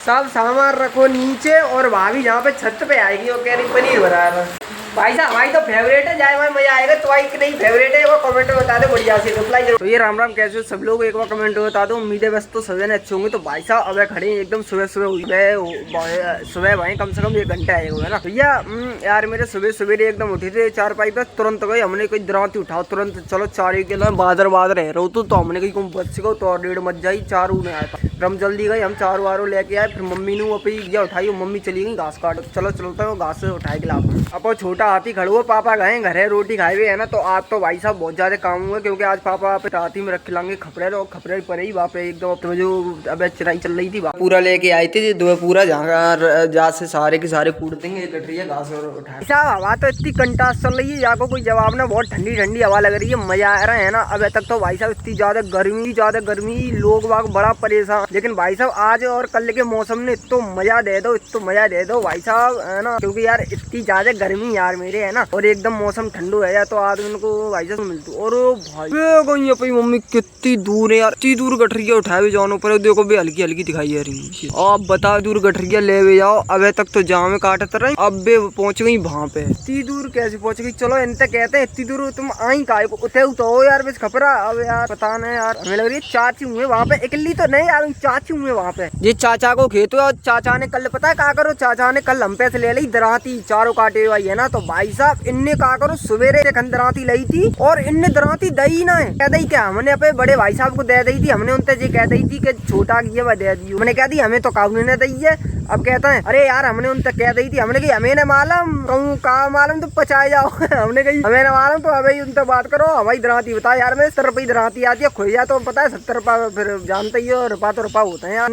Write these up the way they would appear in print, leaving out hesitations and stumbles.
सब सामान रखो नीचे और भाभी जहाँ पे छत पे आएगी वो कह रही पनीर बना रहा। भाई साहब हमारी तो फेवरेट है, जाए भाई मजा आएगा। तो भाई कि नहीं फेवरेट है वो कमेंट में बता दो, बढ़िया से रिप्लाई जरूर। तो ये राम राम कैसे हो सब लोग, एक बार कमेंट में बता दो। उम्मीद है बस तो सभी ने अच्छे होंगे। तो भाई साहब अब खड़े एकदम सुबह सुबह भाई कम से कम 1 घंटा आएगा ना भैया। यार मेरे सुबह सवेरे एकदम उठे थे 4-5 बजे, तुरंत गए हमने कोई दराती उठाओ तुरंत, चलो 4 किलो बादर रह रहा तो हमने कहीं बच गो तो 1:30 बज जाई। 4 में आया था हम जल्दी गए, हम 4 वारों लेके आए। फिर मम्मी ने अपनी उठाई, मम्मी चली गई घास काट, चलो चलता है घास से उठाए गिला। अब छोटा हाथी खड़ो, पापा गए घरे रोटी खाए हुए है ना। तो आज तो भाई साहब बहुत ज्यादा काम हुआ क्योंकि आज पापा पे हाथी में रख लांगे खपरे, तो खपरे पर ही वहाँ पे एकदम तो जो अब चराई चल रही थी पूरा लेके आए थे दो पूरा, जहाँ से सारे के सारे कूट देंगे कट रही है घास और उठाए। साहब हवा तो इतनी कंटास चल रही है, यहाँ को कोई जवाब ना, बहुत ठंडी ठंडी हवा लग रही है, मजा आ रहा है ना। अब तक तो भाई साहब इतनी ज्यादा गर्मी लोग बाग बड़ा परेशान, लेकिन भाई साहब आज और कल के मौसम ने इतो मजा दे दो भाई साहब है ना, क्योंकि यार इतनी ज्यादा गर्मी यार मेरे है ना, और एकदम मौसम ठंडू है तो आदमी को भाई साहब मिलती। और भाई अपनी मम्मी कितनी दूर है यार, इतनी दूर गठरिया उठाए जानो पर देखो भी हल्की हल्की दिखाई दे रही। आप बताओ दूर गठरिया ले जाओ, अब तक तो जाम में काटते रहे, अब पहुंच गई वहां पे। इतनी दूर कैसे पहुंच गई? चलो इनते कहते हैं इतनी दूर तुम आई का उठे तो यार बस खपरा। अब यार पता नहीं यार, हमें लग रही है चाची हुए वहाँ पे, अकेली तो नहीं यार, चाची हुए वहाँ पे। ये चाचा को खेत हुआ, चाचा ने कल पता है क्या करो, चाचा ने कल हम पैसे ले ली दराती चारों काटे हुआ है ना। तो भाई साहब इनने क्या करो सवेरे दराती लाई थी और इनने दराती दई ना है, कह दी क्या हमने अपने बड़े भाई साहब को दे दी थी। हमने उनसे ये कह दी थी कि छोटा की वह दे दी, हमने कह दी हमें तो काबू ने दी है। अब कहता है अरे यार हमने उनसे कह दी थी, हमने कही हमें न मालूम, कहूँ का मालूम तो पचाए जाओ हमने कही हमें न मालूम, तो अभी उनसे बात करो हमारी दराती बता यार। मैं 70 रुपये दराती आती है, खोया तो पता है 70 रुपये, फिर जानते ही हो रुपा तो रुपा होता है।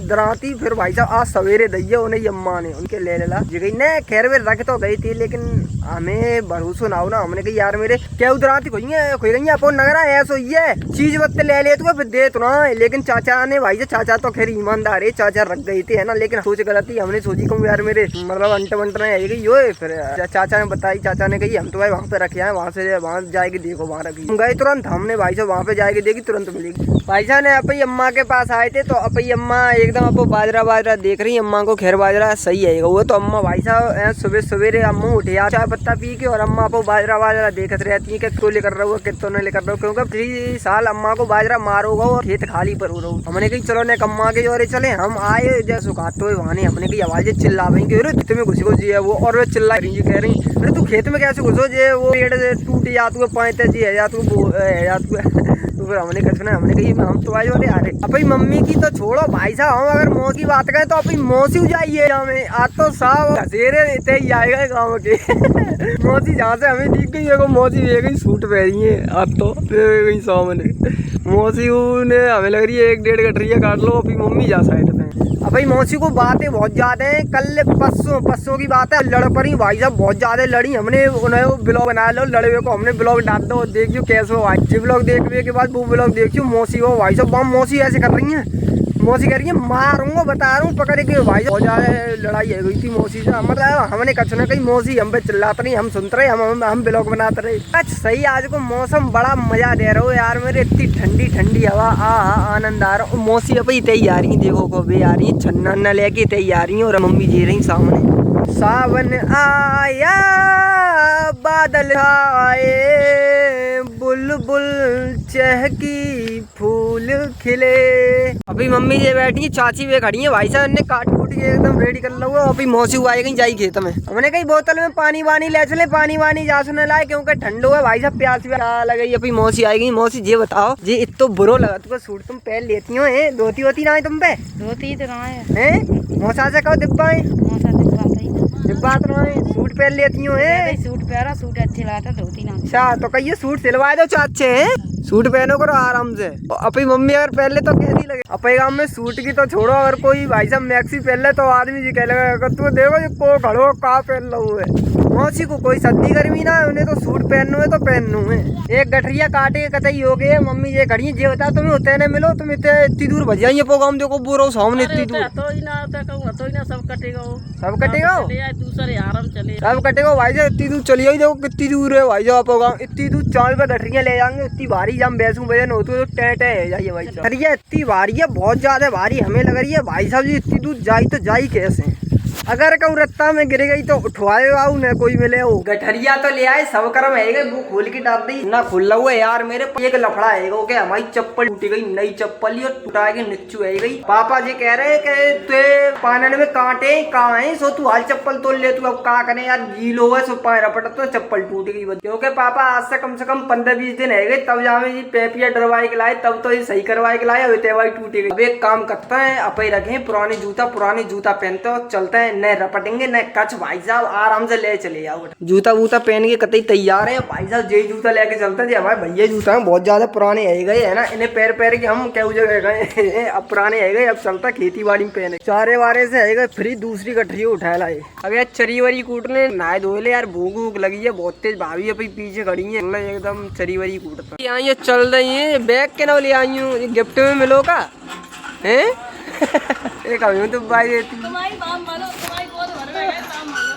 दराती फिर भाई साहब आज सवेरे दी उन्हें अम्मा ने उनके ले ला जी ने, खैर वे रख तो गई थी लेकिन हमें भरोसा ना हो ना। हमने कही यार मेरे क्या दराती खोई गई अपन नगरा ऐसा ही है, चीज बत्ते ले ले फिर दे तो ना। लेकिन चाचा ने भाई चाचा तो खैर ईमानदार है, चाचा रख गई थी है ना, लेकिन सोच गलती हमने सोची कहूँ यार मेरे मतलब अंट है गई हो। फिर चाचा ने बताई, चाचा ने कही हम तो भाई वहाँ पे रखे हैं, वहाँ जाएगी देखो वहाँ रखी गए तुरंत। हमने भाई साहब वहाँ पे जाएगी देखी तुरंत मिलेगी। भाई साहब ने अपनी अम्मा के पास आए थे तो अपनी अम्मा एकदम आपको बाजरा देख रही है, अम्मा को खैर बाजरा सही है वो तो। अम्मा भाई साहब सुबह सवेरे अम्मा उठे चाय पत्ता पी के और अम्मा को बाजरा देखते रहती है कि क्यों लेकर रहा हो कितो नहीं लेकर रहा हो, क्योंकि पिछले साल अम्मा को बाजरा मारोगा और खेत खाली पर हो रहा हूँ। हमने कही चलो ने अम्मा के जोरे चले, हम आए जैसे सुखाते हुए वहां हमने की आवाजें चिल्ला रही अरे तुम्हें घुसी है वो, और वे चिल्ला रही कह रही अरे तू खेत में कैसे घुसो जे वो पेड़ टूट जातू पाते जी है जातू तो फिर हमने कहना हमने कही हम तो आज अरे अरे अपनी मम्मी की तो छोड़ो भाई साहब, हम अगर मौसी की बात करें तो अपनी मौसी जाइए हमें आज तो साहब घसेरे रहते ही आएगा गाँव के मौसी जहाँ से हमें दिख गई है, मौसी ले गई सूट पहनी है आज तो गई सामने मौसी ने हमें लग रही है 1-1.5 गठरिया काट लो अपनी मम्मी जा साइड में। अब भाई मौसी को बातें बहुत ज्यादा है, कल परसों की बात है लड़ पड़ी भाई साहब, बहुत ज्यादा लड़ी। हमने उन्हें ब्लॉग बना लो लड़े हुए को, हमने ब्लॉग डाल दो देखियो कैसे हो भाई। ब्लॉग देखने के बाद वो ब्लॉग देखियो मौसी हो भाई साहब, मौसी ऐसे कर रही है, मौसी कह रही है मारूंगा बता रहा हूँ पकड़ के भाई। बहुत ज्यादा लड़ाई है गई थी मौसी से, मतलब हमने कछ ना कहीं मौसी हम पे चिल्लाते नहीं, हम सुनते रहे, हम ब्लॉग बनाते रहे। अच्छा सही आज को मौसम बड़ा मजा दे रहा हो यार मेरे, इतनी ठंडी हवा आनंद आ रहा। मौसी अब ही तय आ रही देखो को भी आ रही छन्ना लेके तय आ रही और मम्मी जी रही सामने। सावन आया बादल आए बुलबुल चहकी फूल खिले। अभी मम्मी जी बैठी है, चाची वे खड़ी है भाई साहब ने काट कूट के एकदम रेडी कर लो। अभी मौसी आई गई जाई खेत में, हमने कही बोतल में पानी वानी ले चले, पानी वानी जा सुने लाए क्योंकि ठंडो है भाई साहब, प्यास भी लगी। अभी मौसी आई गई। मौसी जी बताओ जी इतो बुरो लगा तुमको सूट तुम पहन लेती हो है, धोती होती ना है तुम पे? धोती तो ना है मौसा से कहो डिब्बा है, डिब्बा तो ना है, सूट पहन लेती हो है? सूट पहना, सूट अच्छे लगता धोती ना। अच्छा तो कहिए सूट सिलवा दो चाचे हैं, सूट पहनो करो आराम से। अपनी मम्मी अगर पहले तो कैसी लगे, अपने गाँव में सूट की तो छोड़ो, अगर कोई भाई साहब मैक्सी पहन ले तो आदमी जी कह लगा तू देखो को खड़ो का पहन लो है। मौसी को कोई सर्दी गर्मी ना है, उन्हें तो सूट पहनू है तो पहनू है। एक गठरिया काटे कतई हो गए मम्मी ये घड़ी ये बता तुम्हें होते न मिलो तुम इतनी दूर भजिया ये प्रोग्राम देखो बोरो सामने इतनी दूर सब कटेगा सब कटेगा दूसरे आराम चले सब कटेगा भाई साहब इतनी दूर चलिए देखो कितनी दूर है भाई साहब प्रोग्राम इतनी दूर 4 पे गठरियाँ ले जाएंगे इतनी भारी जब बैसू वजन होती है तो टें है जाइए भाई साहब। गठरिया इतनी भारी है बहुत ज्यादा भारी हमें लग रही है भाई साहब जी इतनी दूर जाई तो जाई कैसे अगर कहूँ रत्ता में गिर गई तो उठवाए आओ न कोई मिले हो। गठरिया तो ले आए सब कर्म है वो खोल के डाल दी ना खुला हुआ यार मेरे एक लफड़ा है कि हमारी चप्पल टूटी गई नई चप्पल ही टूटा के नीचू है गई। पापा जी कह रहे कि ते पानन में कांटे कहाँ है सो तू हाल चप्पल तोड़ ले तू अब कहाँ करे यार गीलो है सो पैर पड़ा तो चप्पल टूट गई क्योंकि पापा आज से कम 15-20 दिन है गए तब जामे जी पेपिया डरवाई के लाए तब तो ये सही करवाई के लाए तेवाई टूटी गई। अब एक काम करते हैं अपे रखे पुराने जूता पहनते हो चलते हैं न रपटेंगे न कच भाई साहब आराम से ले चले जाओ। जूता वूता पहन के कतई तैयार है भाई साहब जे जूता लेके चलते थे हमारे भैया जूता बहुत ज्यादा पुराने है गए है ना इन्हें पैर के हम क्या जगह गए अब पुराने है गए अब चलता खेती बाड़ी में पहने चारे वारे से है गए फिर दूसरी गठरी उठा लाए। अब यार चरी वरी कूटने नहाए धोए ले यार भूख भूख लगी है बहुत तेज भाभी है पीछे खड़ी है एकदम चरी वरी कूटता यहाँ ये चल रही है बैग के ना ले आई हूँ गिफ्ट में मिलो का है एक तो भाई देती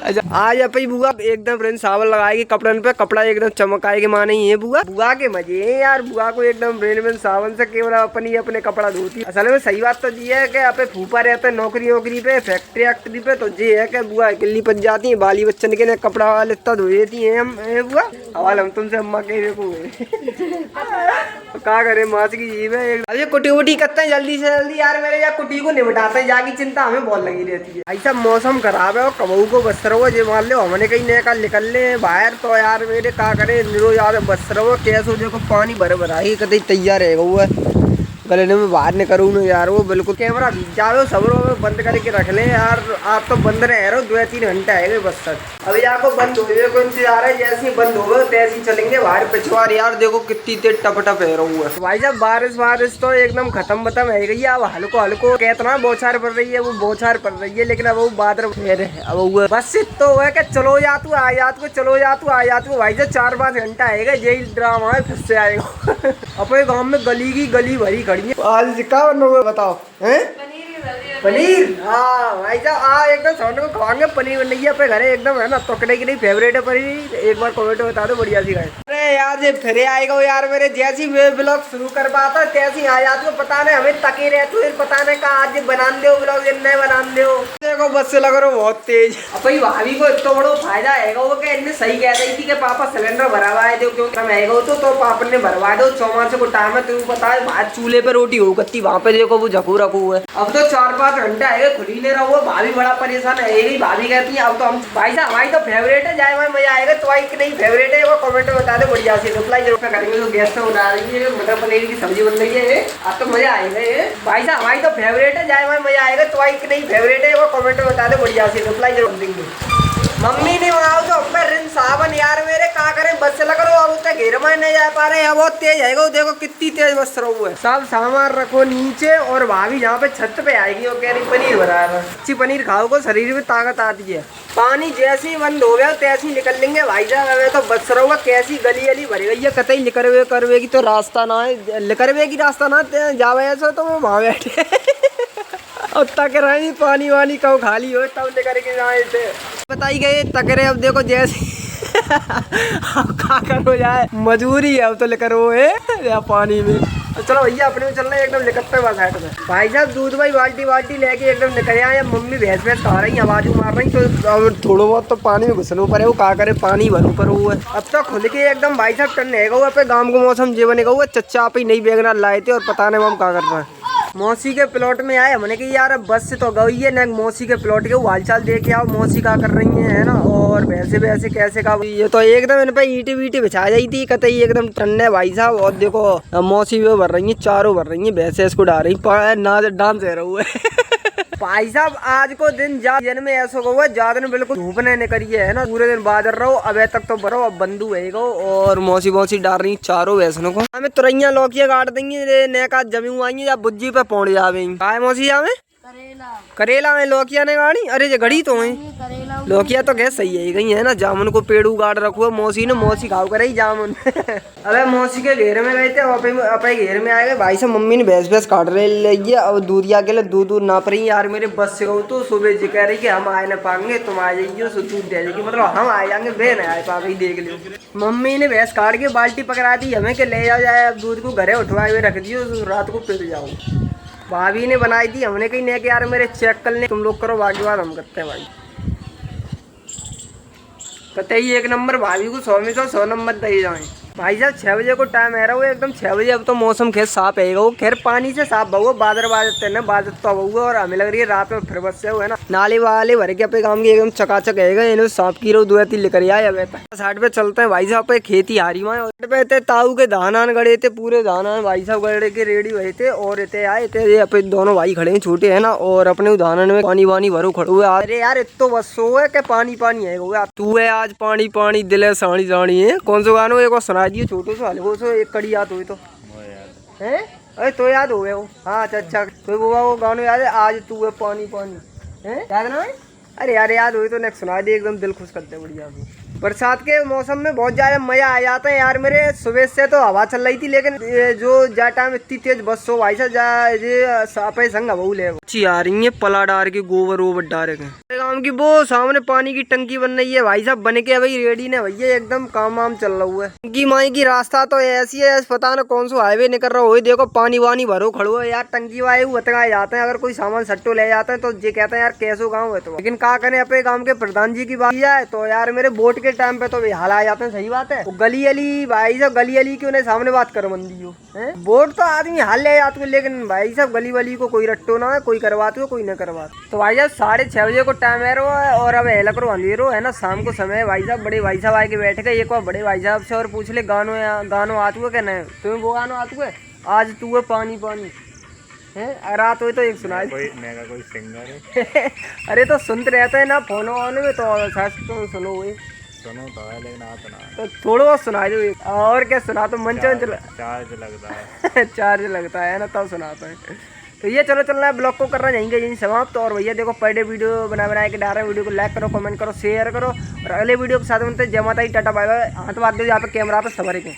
अच्छा आज अपनी बुआ एकदम फ्रेंड सावन लगाएगी कपड़न पे कपड़ा एकदम चमकाएगी माने ही है बुआ के मजे है यार बुआ को एकदम फ्रेंड सावन से केवल अपने कपड़ा धोती। असल में सही बात तो ये है कि अपने फूफा रहते हैं नौकरी पे फैक्ट्री पे तो ये है कि बुआ अकेली पच जाती है बाली बच्चन के कपड़ा लित्ता धो देती है हम बुआ हवाल हम तुमसे अम्मा के क्या करे मास की जीव है। अब ये कुटी वुटी करते हैं जल्दी से जल्दी यार मेरे यार कुटी को निपटाते हैं जाकी चिंता हमें बहुत लगी रहती है। ऐसा मौसम खराब है और कबू को बस रहो जे मान लो हमने कहीं नया का निकल ले बाहर तो यार मेरे क्या करे निरो यार बस रहो कैसे देखो पानी भर आई कतई तैयार है वो गले में बाहर नहीं करूँ यार वो बिल्कुल कैमरा भीग जाओ सब में बंद करके रख ले यार आप तो बंद रहे रहो 2-3 घंटा है बस तक अभी आपको बंद हो गए को इंतजार है जैसे ही बंद हो गए तैसे ही चलेंगे बाहर पिछवार यार देखो कितनी तेज टप है रहा है भाई साहब बारिश तो एकदम खत्म है गई अब हल्को कहतना बौछार पड़ रही है वो बौछार पड़ रही है लेकिन अब वो बादल है अब वो बस तो है कि चलो जा तू आ जा तू चलो जा तू आ जा तू भाई साहब 4-5 घंटा आएगा यही ड्रामा है फिर से आएगा अपने गाँव में गली भरी खड़ी है आज क्या बनोगे बताओ हैं पनीर हाँ भाई साहब एकदम सामने को खवाएंगे पनीर बनेगी अपने घरे एकदम है ना तोकड़े की नहीं फेवरेट है पनीर एक बार कमेंट में बता दो बढ़िया सी गाय। अरे यार ये फिर आएगा यार मेरे जैसी ब्लॉग शुरू कर पाता तैसी आ जाती पता नहीं हमें तके रहते पता नहीं कहा आज बना दो ब्लॉग नहीं बना दो देखो बस से लग रहा बहुत तेज। अब भाभी को इतना बड़ा फायदा है वो इनने सही कह रही थी कि पापा सिलेंडर भरवा है दो क्यों रहेगा तो पापा ने भरवा दो 6 माह से को टाइम है तुम्हें पता है बाहर चूल्हे पे रोटी हो गती वहाँ पे देखो वो झकू रखू है अब तो 4-5 घंटा है खुली ले रहा हुआ भाभी बड़ा परेशान है भाभी कहती है अब तो हम भाई साहब हमारी तो फेवरेट है जाए मजा आएगा तो आई नहीं फेवरेट है वो कमेंट में बता दो बढ़िया से रिप्लाई जरूर करेंगे तो गैस से बना रही है मटर पनीर की सब्जी बन रही है अब तो मजा आएगा भाई साहब हमारी तो फेवरेट है जाए मजा आएगा तो आई नहीं फेवरेट है वो कमेंट में बता दो बढ़िया से रिप्लाई जरूर देंगे। मम्मी ने मंगाओ तो अपने रिन सावन यार मेरे क्या करें बस से लगा अब उतना घेर में नहीं जा पा रहे हैं बहुत तेज है देखो कितनी तेज बस रहा है सब सामान रखो नीचे और भाभी जहाँ पे छत पे आएगी वो कह रही पनीर बना रहा अच्छी पनीर खाओ को शरीर में ताकत आती है। पानी जैसे ही बंद हो गया तैसे ही निकल लेंगे भाई साहब तो बस रहा कैसी गली भरी गई है कतई लिकरवे करवे की तो रास्ता ना है लिकरवे की रास्ता ना जावे ऐसा तो मैं वहाँ बैठे और तक रहे पानी वानी कब खाली हो तब लेकर के जाए थे बताई गए तकरे अब देखो जैसे अब क्या करो जाए मजबूरी है अब तो लेकर वो है या पानी में चलो भैया अपने में चल रहे एकदम निकलते हुआ साइड में भाई साहब दूध भाई बाल्टी लेके एकदम निकल आए मम्मी भैंस खा रही आवाज मार रही तो अब थोड़ा बहुत तो पानी में घुसने पर है वो क्या करे पानी भरो पर हुआ अब तो खुल के एकदम भाई साहब टन्ने हुआ पे गाँव का मौसम जे बनेगा हुआ चच्चा आप ही नहीं बेगना लाए थे और पता नहीं हम क्या कर रहे हैं। मौसी के प्लॉट में आए हमने कि यार अब बस से तो गई है ना मौसी के प्लॉट के हालचाल देख के आओ मौसी क्या कर रही है ना और वैसे कैसे का ये तो एकदम इन पे ईटी वीटी बिछा जाई थी कतई एकदम टन्ने भाई साहब और देखो मौसी भी भर रही है चारों भर रही है भैंसे इसको डाल रही ना डांस है रहा है भाई साहब आज को दिन दिन में ऐसा हुआ ज्यादा दिन बिल्कुल धूप नहीं निकली है ना पूरे दिन बादल रहो अब तक तो भरो अब बंदू है और मौसी डाल रही चारों वैसनों को हमें तुरैया लौकिया काट देंगे नया का जमी हुआ या बुज्जी पे पहुंच जावे मौसी जावे करेला में लौकिया ने गाड़ी, अरे ये घड़ी तो है लौकिया तो गैस सही है गई है ना। जामुन को पेड़ उगाड़ रखो मौसी ने, मौसी खाओ करे ही जामुन। अबे मौसी के घेर में गए थे, अपने घेर में आए गए भाई साहब। मम्मी ने भैंस काट रही है, अब दूधिया के लिए दूध ना पड़ी यार मेरे बस से। तो सुबह जी कह रही कि हम आए ना पाएंगे, तुम आ जाइए सो दूध दे जाएगी, मतलब हम आ जाएंगे बे न आए पापी देख लो। मम्मी ने भैंस काट के बाल्टी पकड़ा दी हमें के ले जाओ जाए, अब दूध को घरे उठवाए हुए रख दियो, रात को फिर जाओ। भाभी ने बनाई थी, हमने कहीं नहीं कि यार मेरे चेक कर ले, तुम लोग करो बाकी बात हम करते हैं भाई। कतई एक नंबर भाभी को 100 में 100 नंबर दे जाए भाई साहब। 6 बजे को टाइम है रहा वो एकदम 6 बजे। अब तो मौसम खेत साफ है वो, खैर पानी से साफ बहुआ, बादल बाजते ना बाजत तो बहुआ। और हमें लग रही है रात में फिर बस से हुआ है ना, नाले वाले भर के अपने काम की एकदम चकाचक है। इन्हें साफ की रो 2 लेकर आए। अब साइड पे चलते हैं भाई साहब, पे खेती हारी वहाँ पे थे ताऊ के धान गड़े थे, पूरे धान भाई साहब गड़े के रेडी हुए थे। और इतने आए थे ये अपने दोनों भाई खड़े हैं छोटे है ना, और अपने धान में पानी वानी भरो खड़े हुए। अरे यार इतो बस सो है कि पानी पानी है तू है आज पानी पानी दिले साणी साणी है। कौन सा गानो एक सुना दिए छोटो सा वो सो एक कड़ी याद हुई तो है, अरे तो याद हो गया वो। हाँ अच्छा तो वो गानो याद है, आज तू है पानी पानी है, याद ना है? अरे यार याद हुई तो नेक्स्ट सुना दी, एकदम दिल खुश करते बढ़िया। बरसात के मौसम में बहुत ज़्यादा मज़ा आ जाता है यार मेरे। सुबह से तो हवा चल रही थी, लेकिन जो जा टाइम इतनी तेज बस हो भाई साहब सापे संग बहुल है अच्छी आ रही है। पला डार के गोबर वोबर डारे के गाँव की वो सामने पानी की टंकी बन रही है भाई साहब, बन के भाई रेडी ने भैया एकदम काम वाम चल रहा हुआ है। टंकी माई की रास्ता तो ऐसी है, पता ना कौन सा हाईवे निकल रहा हो। देखो पानी वानी भरो खड़ो है यार, टंकी वाले बतगाए जाते हैं। अगर कोई सामान सट्टो ले जाते हैं तो ये कहते हैं यार कैसो गाँव है तो, लेकिन क्या करें अपने गाँव के प्रधान जी की बात जाए तो यार मेरे वोट के टाइम पे तो हाल आ जाते हैं। सही बात है, गली अली भाई साहब गली अली क्यों नहीं सामने बात कर मंदी हो है, वोट तो आदमी हाल ले जाते हो, लेकिन भाई साहब गली वाली को कोई रट्टो ना है, कोई करवाते हो कोई न करवाते। तो भाई साहब 6:30 बजे को टाइम है और अब हेला करो अंधेरो है ना, शाम को समय भाई साहब। बड़े भाई साहब आके बैठ गए, एक बार बड़े भाई साहब से और पूछ ले गानो आतू है क्या नहीं, तुम्हें वो गानो आतू है आज तू है पानी पानी है। रात हुई तो एक सुना कोई सिंगर है। अरे तो सुनते रहते हैं ना फोन वाले में, तो सुनो वही सुनो तो है, लेकिन आता ना तो थोड़ा बहुत सुना दो और क्या सुना तो मन चार्ज लगता है। चार्ज लगता है ना तब सुनाता है। तो ये चलो चलना है ब्लॉग को करना जाएंगे यहीं समाप्त। और भैया देखो पर डे वीडियो बना के डाल रहे हैं, वीडियो को लाइक करो कमेंट करो शेयर करो, और अगले वीडियो के साथ मिलते हैं। जय माता दी टाटा बाय बाय। हाथ बात दो यहाँ पे कैमरा पे सबर के।